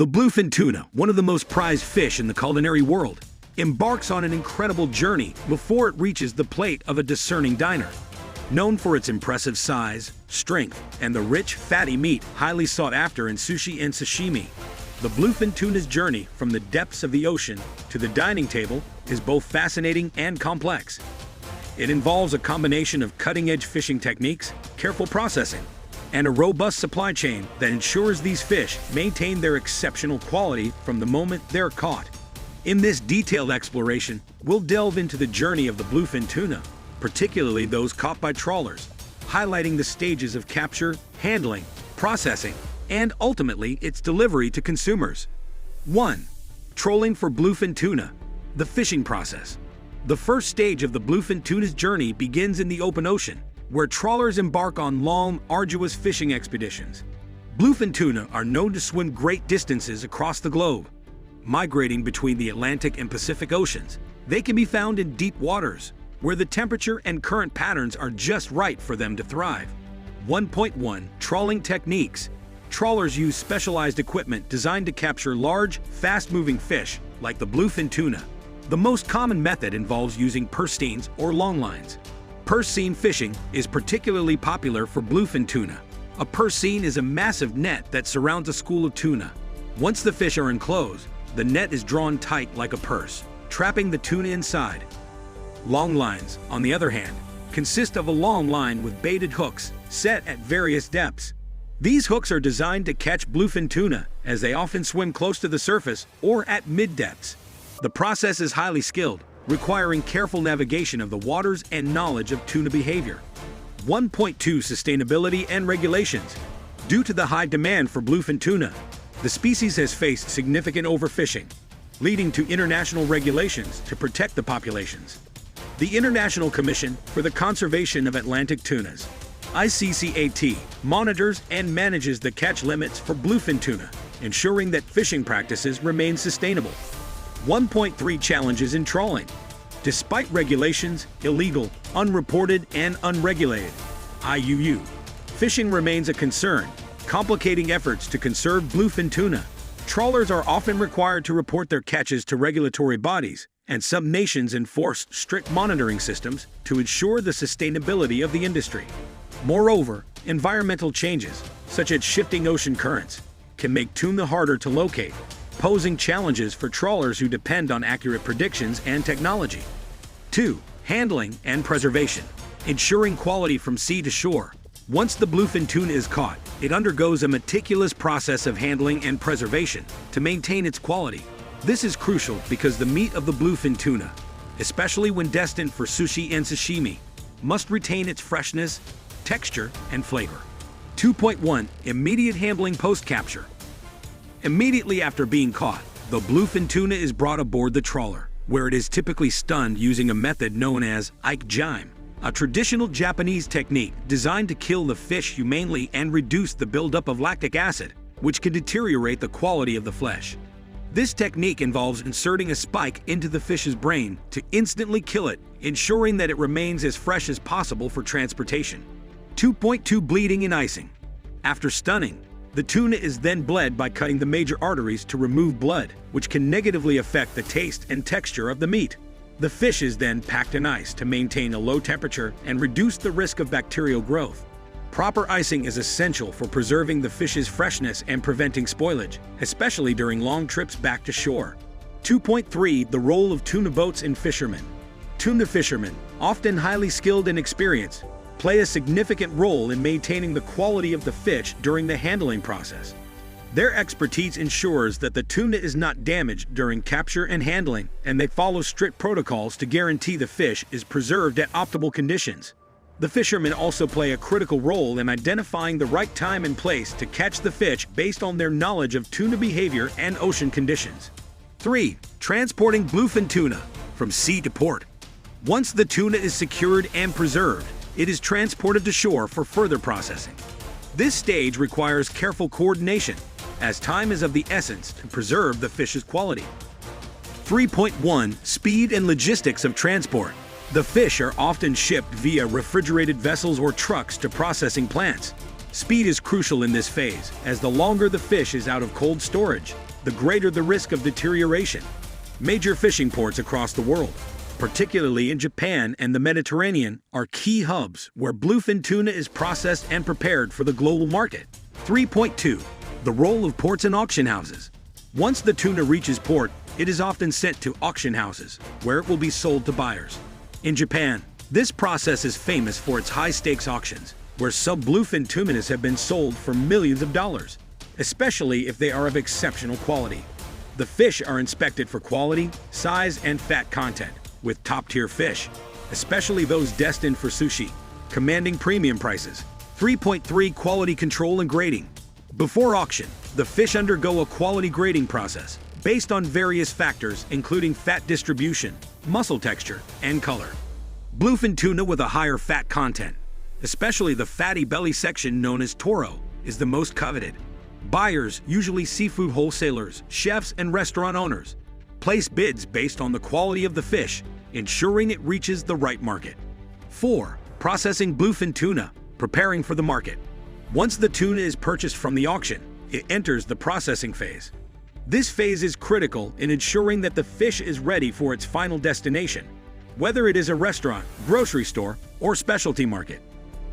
The bluefin tuna, one of the most prized fish in the culinary world, embarks on an incredible journey before it reaches the plate of a discerning diner. Known for its impressive size, strength, and the rich, fatty meat highly sought after in sushi and sashimi, the bluefin tuna's journey from the depths of the ocean to the dining table is both fascinating and complex. It involves a combination of cutting-edge fishing techniques, careful processing, and a robust supply chain that ensures these fish maintain their exceptional quality from the moment they're caught. In this detailed exploration, we'll delve into the journey of the bluefin tuna, particularly those caught by trawlers, highlighting the stages of capture, handling, processing, and ultimately its delivery to consumers. 1. Trolling for bluefin tuna, the fishing process. The first stage of the bluefin tuna's journey begins in the open ocean, where trawlers embark on long, arduous fishing expeditions. Bluefin tuna are known to swim great distances across the globe. Migrating between the Atlantic and Pacific Oceans, they can be found in deep waters, where the temperature and current patterns are just right for them to thrive. 1.1 Trawling techniques. Trawlers use specialized equipment designed to capture large, fast-moving fish, like the bluefin tuna. The most common method involves using purse seines or long lines. Purse seine fishing is particularly popular for bluefin tuna. A purse seine is a massive net that surrounds a school of tuna. Once the fish are enclosed, the net is drawn tight like a purse, trapping the tuna inside. Long lines, on the other hand, consist of a long line with baited hooks set at various depths. These hooks are designed to catch bluefin tuna, as they often swim close to the surface or at mid-depths. The process is highly skilled, requiring careful navigation of the waters and knowledge of tuna behavior. 1.2 Sustainability and regulations. Due to the high demand for bluefin tuna, the species has faced significant overfishing, leading to international regulations to protect the populations. The International Commission for the Conservation of Atlantic Tunas, ICCAT, monitors and manages the catch limits for bluefin tuna, ensuring that fishing practices remain sustainable. 1.3 Challenges in trawling. Despite regulations, illegal, unreported, and unregulated (IUU), fishing remains a concern, complicating efforts to conserve bluefin tuna. Trawlers are often required to report their catches to regulatory bodies, and some nations enforce strict monitoring systems to ensure the sustainability of the industry. Moreover, environmental changes, such as shifting ocean currents, can make tuna harder to locate, posing challenges for trawlers who depend on accurate predictions and technology. 2. Handling and preservation. Ensuring quality from sea to shore. Once the bluefin tuna is caught, it undergoes a meticulous process of handling and preservation to maintain its quality. This is crucial because the meat of the bluefin tuna, especially when destined for sushi and sashimi, must retain its freshness, texture, and flavor. 2.1 Immediate handling post-capture. Immediately after being caught, the bluefin tuna is brought aboard the trawler, where it is typically stunned using a method known as ikejime, a traditional Japanese technique designed to kill the fish humanely and reduce the buildup of lactic acid, which can deteriorate the quality of the flesh. This technique involves inserting a spike into the fish's brain to instantly kill it, ensuring that it remains as fresh as possible for transportation. 2.2 Bleeding and icing. After stunning, the tuna is then bled by cutting the major arteries to remove blood, which can negatively affect the taste and texture of the meat. The fish is then packed in ice to maintain a low temperature and reduce the risk of bacterial growth. Proper icing is essential for preserving the fish's freshness and preventing spoilage, especially during long trips back to shore. 2.3 The role of tuna boats and fishermen. Tuna fishermen, often highly skilled and experienced, play a significant role in maintaining the quality of the fish during the handling process. Their expertise ensures that the tuna is not damaged during capture and handling, and they follow strict protocols to guarantee the fish is preserved at optimal conditions. The fishermen also play a critical role in identifying the right time and place to catch the fish based on their knowledge of tuna behavior and ocean conditions. 3. Transporting bluefin tuna from sea to port. Once the tuna is secured and preserved, it is transported to shore for further processing. This stage requires careful coordination, as time is of the essence to preserve the fish's quality. 3.1 Speed and logistics of transport. The fish are often shipped via refrigerated vessels or trucks to processing plants. Speed is crucial in this phase, as the longer the fish is out of cold storage, the greater the risk of deterioration. Major fishing ports across the world, particularly in Japan and the Mediterranean, are key hubs where bluefin tuna is processed and prepared for the global market. 3.2. The role of ports and auction houses. Once the tuna reaches port, it is often sent to auction houses, where it will be sold to buyers. In Japan, this process is famous for its high-stakes auctions, where sub-bluefin tunas have been sold for millions of dollars, especially if they are of exceptional quality. The fish are inspected for quality, size, and fat content, with top-tier fish, especially those destined for sushi, commanding premium prices. 3.3. Quality control and grading. Before auction, the fish undergo a quality grading process based on various factors including fat distribution, muscle texture, and color. Bluefin tuna with a higher fat content, especially the fatty belly section known as toro, is the most coveted. Buyers, usually seafood wholesalers, chefs, and restaurant owners, place bids based on the quality of the fish, ensuring it reaches the right market. 4. Processing bluefin tuna, preparing for the market. Once the tuna is purchased from the auction, it enters the processing phase. This phase is critical in ensuring that the fish is ready for its final destination, whether it is a restaurant, grocery store, or specialty market.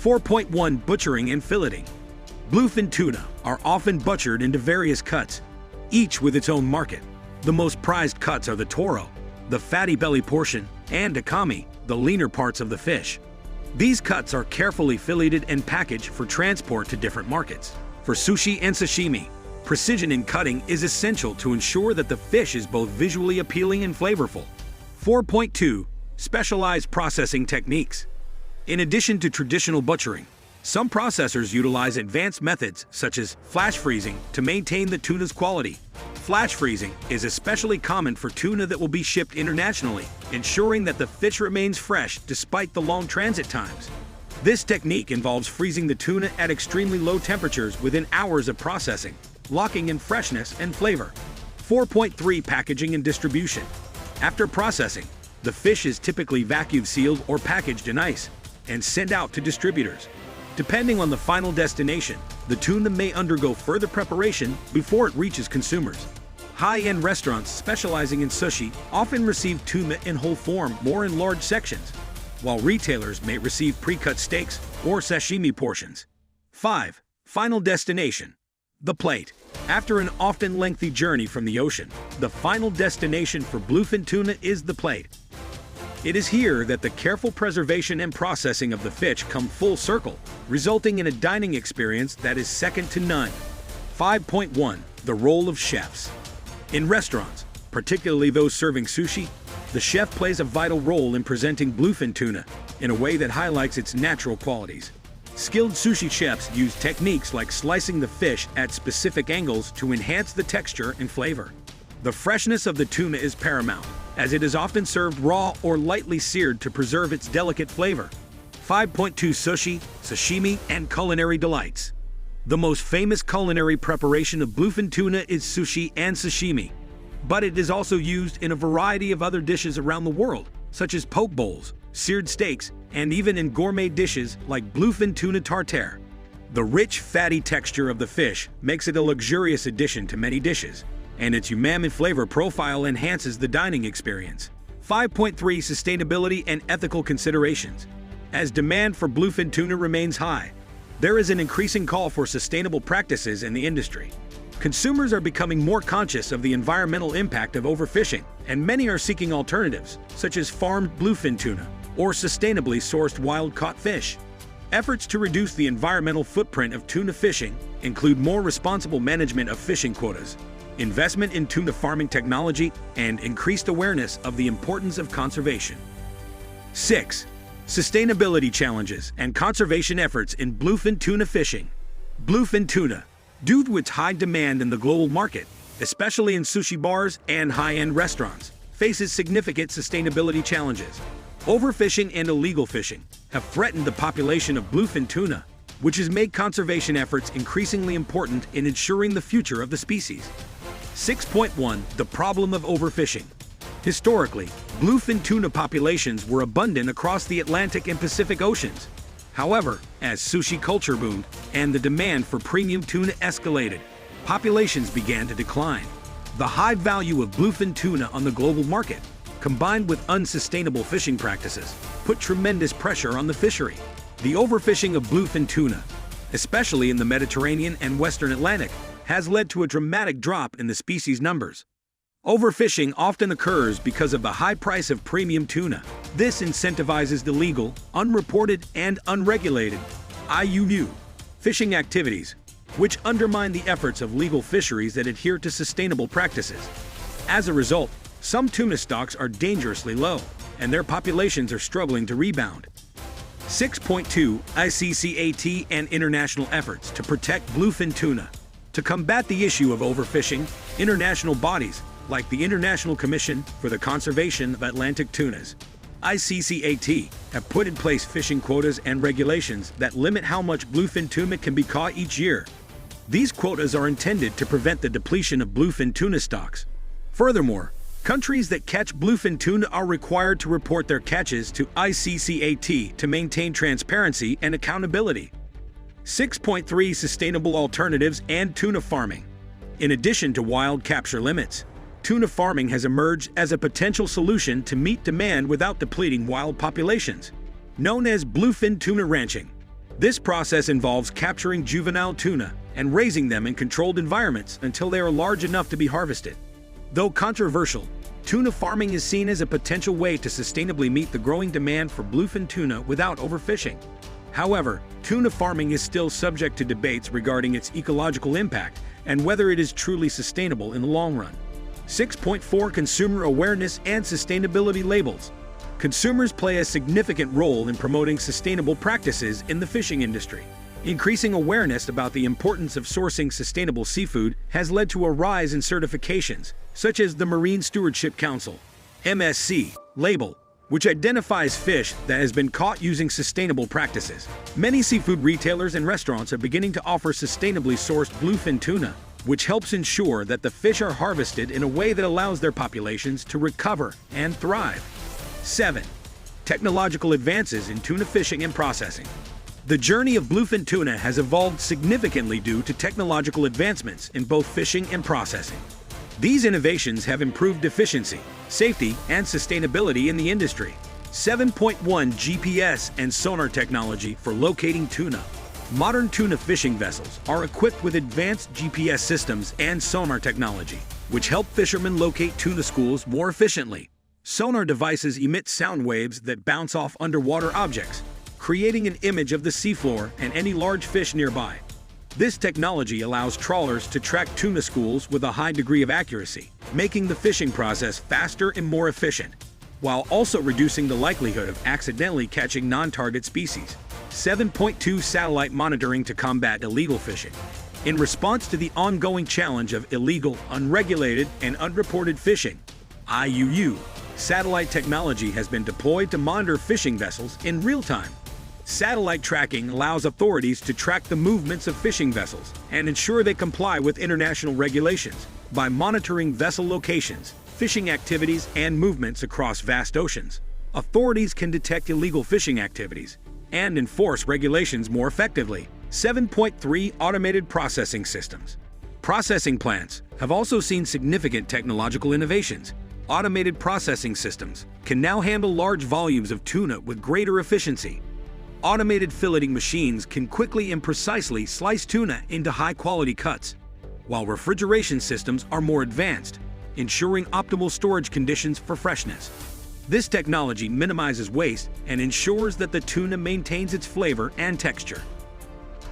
4.1. Butchering and filleting. Bluefin tuna are often butchered into various cuts, each with its own market. The most prized cuts are the toro, the fatty belly portion, and akami, the leaner parts of the fish. These cuts are carefully filleted and packaged for transport to different markets. For sushi and sashimi, precision in cutting is essential to ensure that the fish is both visually appealing and flavorful. 4.2. Specialized processing techniques. In addition to traditional butchering, some processors utilize advanced methods such as flash freezing to maintain the tuna's quality. Flash freezing is especially common for tuna that will be shipped internationally, ensuring that the fish remains fresh despite the long transit times. This technique involves freezing the tuna at extremely low temperatures within hours of processing, locking in freshness and flavor. 4.3. Packaging and distribution. After processing, the fish is typically vacuum sealed or packaged in ice and sent out to distributors. Depending on the final destination, the tuna may undergo further preparation before it reaches consumers. High-end restaurants specializing in sushi often receive tuna in whole form or in large sections, while retailers may receive pre-cut steaks or sashimi portions. 5. Final destination. The plate. After an often lengthy journey from the ocean, the final destination for bluefin tuna is the plate. It is here that the careful preservation and processing of the fish come full circle, resulting in a dining experience that is second to none. 5.1. The role of chefs. In restaurants, particularly those serving sushi, the chef plays a vital role in presenting bluefin tuna in a way that highlights its natural qualities. Skilled sushi chefs use techniques like slicing the fish at specific angles to enhance the texture and flavor. The freshness of the tuna is paramount, as it is often served raw or lightly seared to preserve its delicate flavor. 5.2. Sushi, sashimi, and culinary delights. The most famous culinary preparation of bluefin tuna is sushi and sashimi, but it is also used in a variety of other dishes around the world, such as poke bowls, seared steaks, and even in gourmet dishes like bluefin tuna tartare. The rich, fatty texture of the fish makes it a luxurious addition to many dishes, and its umami flavor profile enhances the dining experience. 5.3. Sustainability and ethical considerations. As demand for bluefin tuna remains high, there is an increasing call for sustainable practices in the industry. Consumers are becoming more conscious of the environmental impact of overfishing, and many are seeking alternatives, such as farmed bluefin tuna or sustainably sourced wild-caught fish. Efforts to reduce the environmental footprint of tuna fishing include more responsible management of fishing quotas, investment in tuna farming technology, and increased awareness of the importance of conservation. 6. Sustainability challenges and conservation efforts in bluefin tuna fishing. Bluefin tuna, due to its high demand in the global market, especially in sushi bars and high-end restaurants, faces significant sustainability challenges. Overfishing and illegal fishing have threatened the population of bluefin tuna, which has made conservation efforts increasingly important in ensuring the future of the species. 6.1. The problem of overfishing. Historically, bluefin tuna populations were abundant across the Atlantic and Pacific Oceans. However, as sushi culture boomed and the demand for premium tuna escalated, populations began to decline. The high value of bluefin tuna on the global market, combined with unsustainable fishing practices, put tremendous pressure on the fishery. The overfishing of bluefin tuna, especially in the Mediterranean and Western Atlantic, has led to a dramatic drop in the species numbers. Overfishing often occurs because of the high price of premium tuna. This incentivizes illegal, unreported, and unregulated IUU fishing activities, which undermine the efforts of legal fisheries that adhere to sustainable practices. As a result, some tuna stocks are dangerously low, and their populations are struggling to rebound. 6.2 ICCAT and international efforts to protect bluefin tuna. To combat the issue of overfishing, international bodies like the International Commission for the Conservation of Atlantic Tunas, ICCAT, have put in place fishing quotas and regulations that limit how much bluefin tuna can be caught each year. These quotas are intended to prevent the depletion of bluefin tuna stocks. Furthermore, countries that catch bluefin tuna are required to report their catches to ICCAT to maintain transparency and accountability. 6.3 Sustainable alternatives and tuna farming. In addition to wild capture limits, tuna farming has emerged as a potential solution to meet demand without depleting wild populations, known as bluefin tuna ranching. This process involves capturing juvenile tuna and raising them in controlled environments until they are large enough to be harvested. Though controversial, tuna farming is seen as a potential way to sustainably meet the growing demand for bluefin tuna without overfishing. However, tuna farming is still subject to debates regarding its ecological impact and whether it is truly sustainable in the long run. 6.4 Consumer awareness and sustainability labels. Consumers play a significant role in promoting sustainable practices in the fishing industry. Increasing awareness about the importance of sourcing sustainable seafood has led to a rise in certifications, such as the Marine Stewardship Council (MSC) label, which identifies fish that has been caught using sustainable practices. Many seafood retailers and restaurants are beginning to offer sustainably sourced bluefin tuna, which helps ensure that the fish are harvested in a way that allows their populations to recover and thrive. 7. Technological advances in tuna fishing and processing. The journey of bluefin tuna has evolved significantly due to technological advancements in both fishing and processing. These innovations have improved efficiency, safety, and sustainability in the industry. 7.1 GPS and sonar technology for locating tuna. Modern tuna fishing vessels are equipped with advanced GPS systems and sonar technology, which help fishermen locate tuna schools more efficiently. Sonar devices emit sound waves that bounce off underwater objects, creating an image of the seafloor and any large fish nearby. This technology allows trawlers to track tuna schools with a high degree of accuracy, making the fishing process faster and more efficient, while also reducing the likelihood of accidentally catching non-target species. 7.2 Satellite monitoring to combat illegal fishing. In response to the ongoing challenge of illegal, unregulated, and unreported fishing, IUU, satellite technology has been deployed to monitor fishing vessels in real time. Satellite tracking allows authorities to track the movements of fishing vessels and ensure they comply with international regulations. By monitoring vessel locations, fishing activities, and movements across vast oceans, authorities can detect illegal fishing activities and enforce regulations more effectively. 7.3 Automated processing systems. Processing plants have also seen significant technological innovations. Automated processing systems can now handle large volumes of tuna with greater efficiency. Automated filleting machines can quickly and precisely slice tuna into high-quality cuts, while refrigeration systems are more advanced, ensuring optimal storage conditions for freshness. This technology minimizes waste and ensures that the tuna maintains its flavor and texture.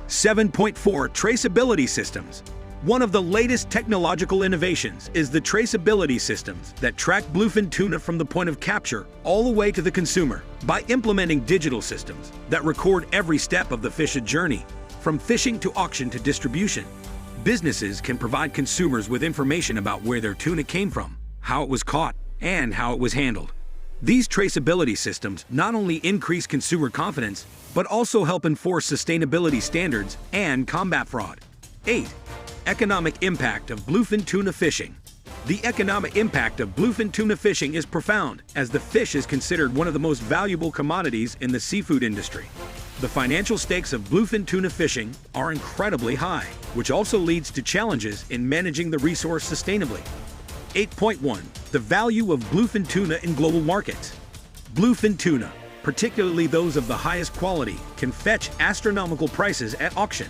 7.4 Traceability systems. One of the latest technological innovations is the traceability systems that track bluefin tuna from the point of capture all the way to the consumer. By implementing digital systems that record every step of the fish's journey, from fishing to auction to distribution, businesses can provide consumers with information about where their tuna came from, how it was caught, and how it was handled. These traceability systems not only increase consumer confidence, but also help enforce sustainability standards and combat fraud. 8. Economic impact of bluefin tuna fishing. The economic impact of bluefin tuna fishing is profound, as the fish is considered one of the most valuable commodities in the seafood industry. The financial stakes of bluefin tuna fishing are incredibly high, which also leads to challenges in managing the resource sustainably. 8.1. The value of bluefin tuna in global markets. Bluefin tuna, particularly those of the highest quality, can fetch astronomical prices at auction.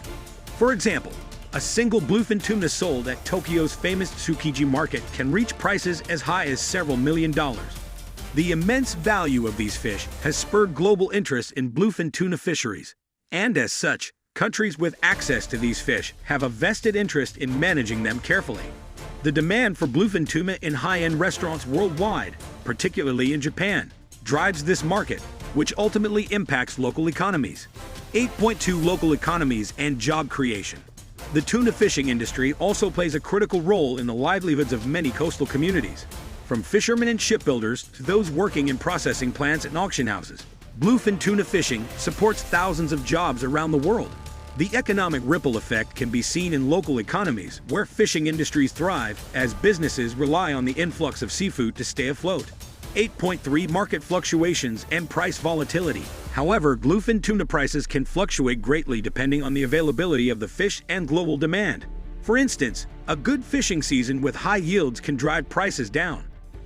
For example, a single bluefin tuna sold at Tokyo's famous Tsukiji market can reach prices as high as several $1,000,000. The immense value of these fish has spurred global interest in bluefin tuna fisheries, and as such, countries with access to these fish have a vested interest in managing them carefully. The demand for bluefin tuna in high-end restaurants worldwide, particularly in Japan, drives this market, which ultimately impacts local economies. 8.2. Local economies and job creation. The tuna fishing industry also plays a critical role in the livelihoods of many coastal communities, from fishermen and shipbuilders to those working in processing plants and auction houses. Bluefin tuna fishing supports thousands of jobs around the world. The economic ripple effect can be seen in local economies where fishing industries thrive as businesses rely on the influx of seafood to stay afloat. 8.3. Market fluctuations and price volatility. However, bluefin tuna prices can fluctuate greatly depending on the availability of the fish and global demand. For instance, a good fishing season with high yields can drive prices down,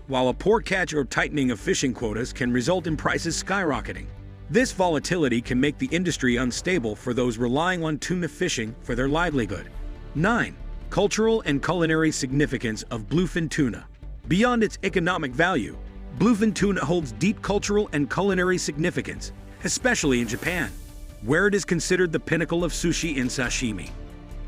while a poor catch or tightening of fishing quotas can result in prices skyrocketing. This volatility can make the industry unstable for those relying on tuna fishing for their livelihood. 9. Cultural and culinary significance of bluefin tuna. Beyond its economic value, bluefin tuna holds deep cultural and culinary significance, especially in Japan, where it is considered the pinnacle of sushi and sashimi.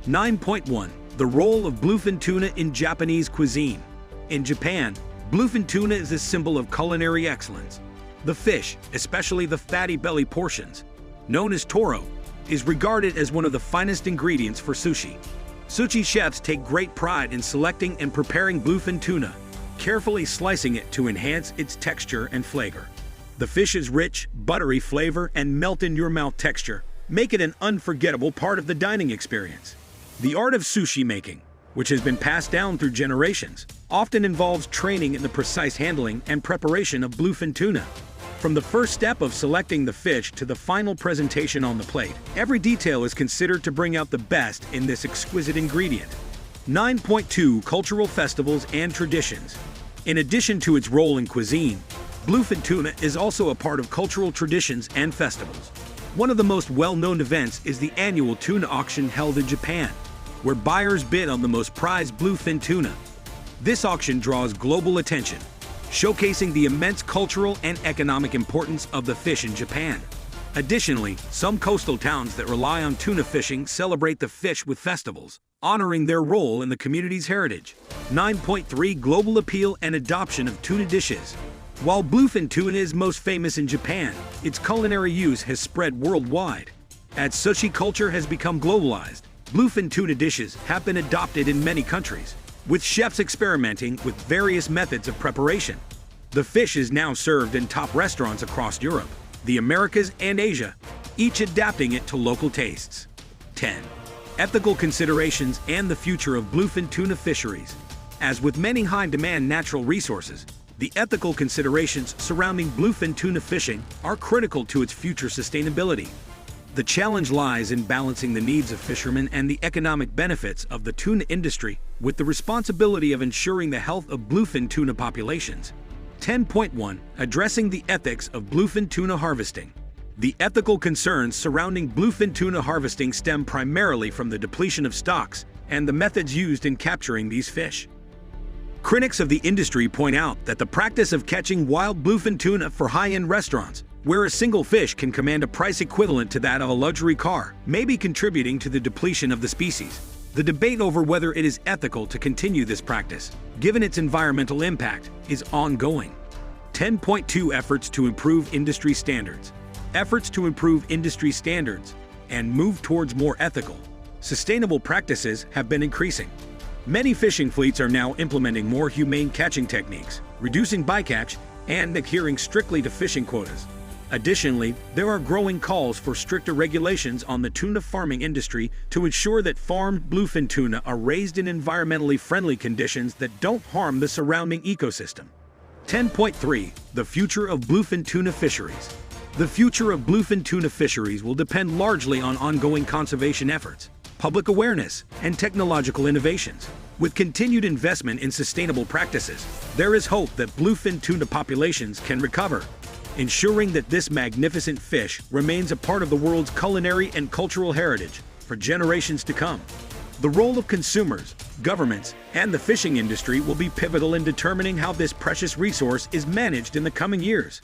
9.1. The role of bluefin tuna in Japanese cuisine. In Japan, bluefin tuna is a symbol of culinary excellence. The fish, especially the fatty belly portions, known as toro, is regarded as one of the finest ingredients for sushi. Sushi chefs take great pride in selecting and preparing bluefin tuna, carefully slicing it to enhance its texture and flavor. The fish's rich, buttery flavor and melt-in-your-mouth texture make it an unforgettable part of the dining experience. The art of sushi making, which has been passed down through generations, often involves training in the precise handling and preparation of bluefin tuna. From the first step of selecting the fish to the final presentation on the plate, every detail is considered to bring out the best in this exquisite ingredient. 9.2. Cultural festivals and traditions. In addition to its role in cuisine, bluefin tuna is also a part of cultural traditions and festivals. One of the most well-known events is the annual tuna auction held in Japan, where buyers bid on the most prized bluefin tuna. This auction draws global attention, showcasing the immense cultural and economic importance of the fish in Japan. Additionally, some coastal towns that rely on tuna fishing celebrate the fish with festivals, honoring their role in the community's heritage. 9.3. Global appeal and adoption of tuna dishes. While bluefin tuna is most famous in Japan, its culinary use has spread worldwide. As sushi culture has become globalized, bluefin tuna dishes have been adopted in many countries, with chefs experimenting with various methods of preparation. The fish is now served in top restaurants across Europe, the Americas, and Asia, each adapting it to local tastes. 10. Ethical considerations and the future of bluefin tuna fisheries. As with many high-demand natural resources, the ethical considerations surrounding bluefin tuna fishing are critical to its future sustainability. The challenge lies in balancing the needs of fishermen and the economic benefits of the tuna industry with the responsibility of ensuring the health of bluefin tuna populations. 10.1. Addressing the ethics of bluefin tuna harvesting. The ethical concerns surrounding bluefin tuna harvesting stem primarily from the depletion of stocks and the methods used in capturing these fish. Critics of the industry point out that the practice of catching wild bluefin tuna for high-end restaurants, where a single fish can command a price equivalent to that of a luxury car, may be contributing to the depletion of the species. The debate over whether it is ethical to continue this practice, given its environmental impact, is ongoing. 10.2. Efforts to improve industry standards. Efforts to improve industry standards and move towards more ethical, sustainable practices have been increasing. Many fishing fleets are now implementing more humane catching techniques, reducing bycatch, and adhering strictly to fishing quotas. Additionally, there are growing calls for stricter regulations on the tuna farming industry to ensure that farmed bluefin tuna are raised in environmentally friendly conditions that don't harm the surrounding ecosystem. 10.3. The future of bluefin tuna fisheries. The future of bluefin tuna fisheries will depend largely on ongoing conservation efforts, public awareness, and technological innovations. With continued investment in sustainable practices, there is hope that bluefin tuna populations can recover, ensuring that this magnificent fish remains a part of the world's culinary and cultural heritage for generations to come. The role of consumers, governments, and the fishing industry will be pivotal in determining how this precious resource is managed in the coming years.